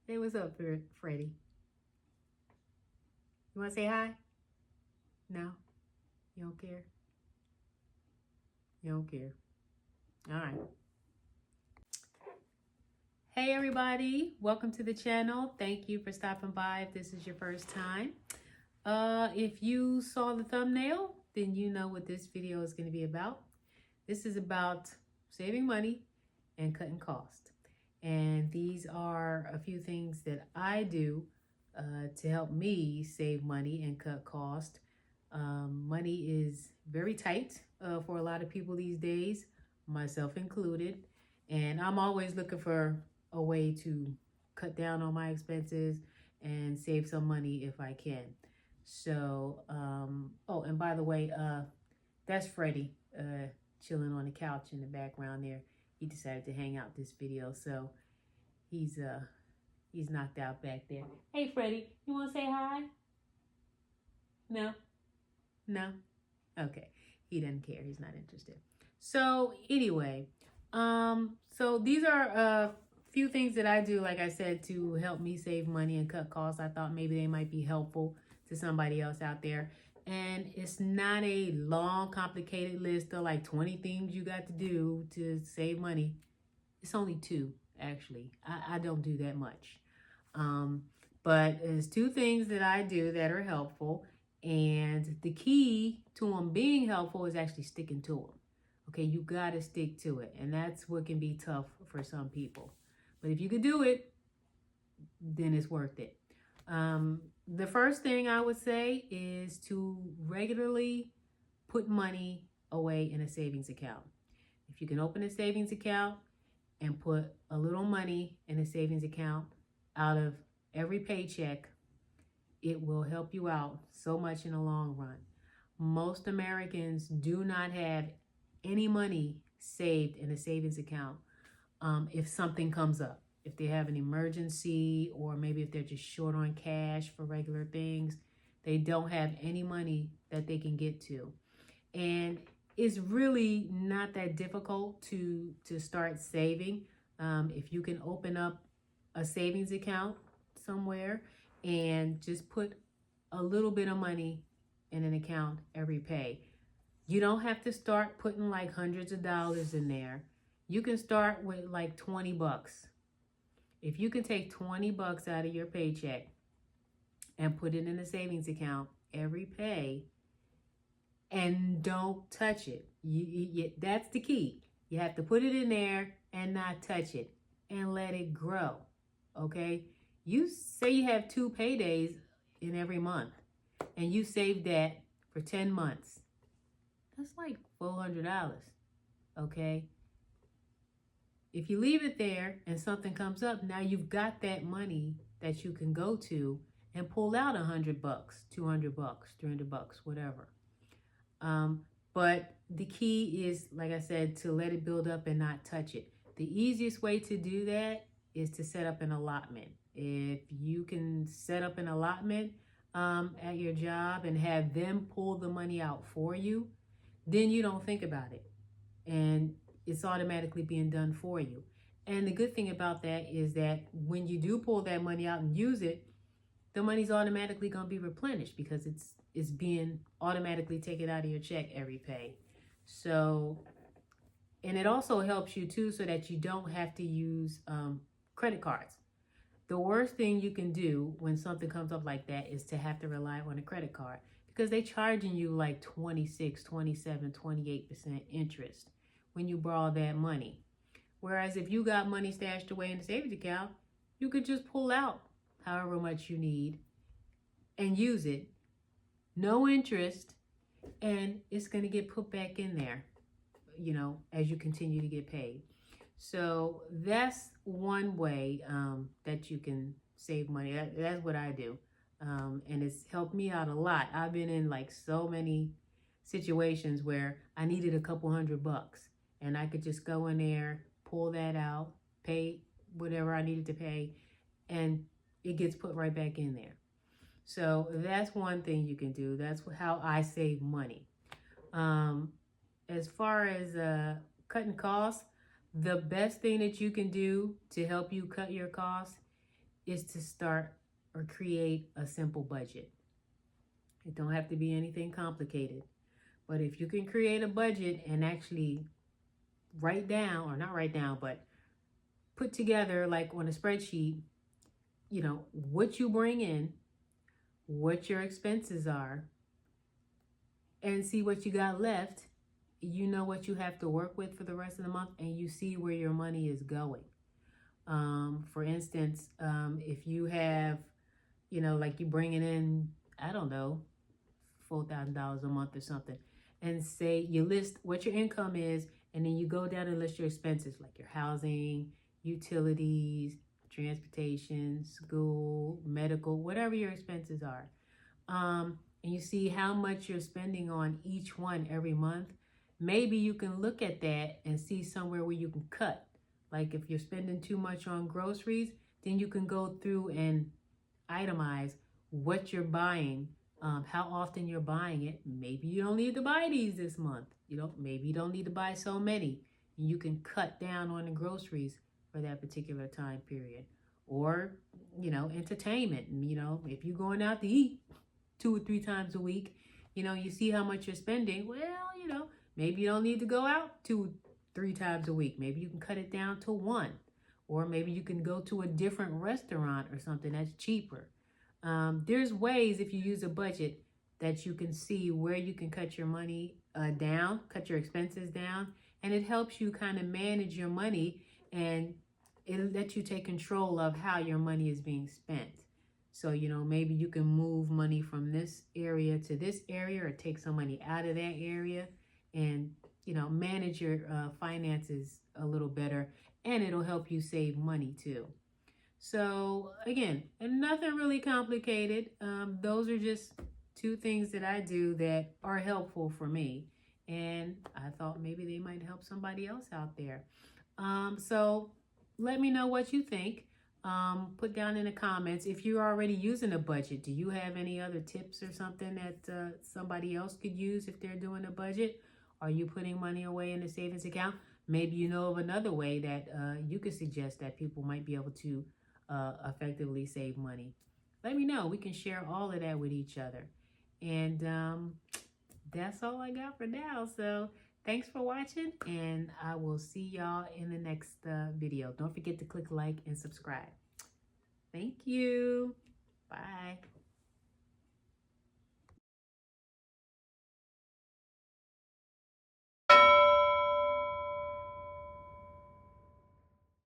Hey, what's up, Freddie? You want to say hi? No? You don't care? You don't care. All right. Hey, everybody. Welcome to the channel. Thank you for stopping by if this is your first time. If you saw the thumbnail, then you know what this video is going to be about. This is about saving money and cutting costs. And these are a few things that I do to help me save money and cut cost. Money is very tight for a lot of people these days, myself included. And I'm always looking for a way to cut down on my expenses and save some money if I can. So, oh, and by the way, that's Freddie chilling on the couch in the background there. He decided to hang out this video, so he's knocked out back there. Hey, Freddie, you want to say hi? No? No? Okay. He doesn't care. He's not interested. So anyway, so these are a few things that I do, like I said, to help me save money and cut costs. I thought maybe they might be helpful to somebody else out there. And it's not a long, complicated list of like 20 things you got to do to save money. It's only 2, actually. I don't do that much. But there's 2 things that I do that are helpful. And the key to them being helpful is actually sticking to them. Okay, you got to stick to it. And that's what can be tough for some people. But if you could do it, then it's worth it. The first thing I would say is to regularly put money away in a savings account. If you can open a savings account and put a little money in a savings account out of every paycheck, it will help you out so much in the long run. Most Americans do not have any money saved in a savings account if something comes up. If they have an emergency, or maybe if they're just short on cash for regular things, they don't have any money that they can get to. And it's really not that difficult to start saving. If you can open up a savings account somewhere and just put a little bit of money in an account every pay. You don't have to start putting like hundreds of dollars in there. You can start with like 20 bucks. If you can take 20 bucks out of your paycheck and put it in a savings account every pay and don't touch it. That's the key. You have to put it in there and not touch it and let it grow. Okay? You say you have 2 paydays in every month and you save that for 10 months. That's like $400. Okay? If you leave it there and something comes up, now you've got that money that you can go to and pull out $100, $200, $300, whatever. But the key is, like I said, to let it build up and not touch it. The easiest way to do that is to set up an allotment. If you can set up an allotment at your job and have them pull the money out for you, then you don't think about it. And it's automatically being done for you. And the good thing about that is that when you do pull that money out and use it, the money's automatically going to be replenished because it's being automatically taken out of your check every pay. So, and it also helps you too so that you don't have to use credit cards. The worst thing you can do when something comes up like that is to have to rely on a credit card because they're charging you like 26, 27, 28% interest when you borrow that money. Whereas if you got money stashed away in the savings account, you could just pull out however much you need and use it. No interest, and it's going to get put back in there, you know, as you continue to get paid. So that's one way that you can save money. That's what I do. And it's helped me out a lot. I've been in like so many situations where I needed a couple $100 and I could just go in there, pull that out, pay whatever I needed to pay, and it gets put right back in there. So that's one thing you can do. That's how I save money. As far as cutting costs, the best thing that you can do to help you cut your costs is to start or create a simple budget. It don't have to be anything complicated. But if you can create a budget and actually write down, or not write down, but put together like on a spreadsheet, you know, what you bring in, what your expenses are, and see what you got left, you know what you have to work with for the rest of the month, and you see where your money is going. For instance, if you have, you know, like you bringing in, I don't know, $4,000 a month or something, and say you list what your income is, and then you go down and list your expenses, like your housing, utilities, transportation, school, medical, whatever your expenses are. And you see how much you're spending on each one every month. Maybe you can look at that and see somewhere where you can cut. Like if you're spending too much on groceries, then you can go through and itemize what you're buying, how often you're buying it. Maybe you don't need to buy these this month. You know, maybe you don't need to buy so many. You can cut down on the groceries for that particular time period. Or, you know, entertainment. You know, if you're going out to eat 2 or 3 times a week, you know, you see how much you're spending. Well, you know, maybe you don't need to go out 2 3 times a week. Maybe you can cut it down to 1. Or maybe you can go to a different restaurant or something that's cheaper. There's ways, if you use a budget, that you can see where you can cut your money down, cut your expenses down, and it helps you kind of manage your money, and it lets you take control of how your money is being spent. So, you know, maybe you can move money from this area to this area, or take some money out of that area, and, you know, manage your finances a little better, and it'll help you save money too. So again, nothing really complicated. Those are just 2 things that I do that are helpful for me, and I thought maybe they might help somebody else out there. So let me know what you think. Put down in the comments if you're already using a budget. Do you have any other tips or something that somebody else could use if they're doing a budget? Are you putting money away in a savings account? Maybe you know of another way that you could suggest that people might be able to effectively save money. Let me know. We can share all of that with each other. And that's all I got for now. So thanks for watching, and I will see y'all in the next video. Don't forget to click like and subscribe. Thank you. Bye.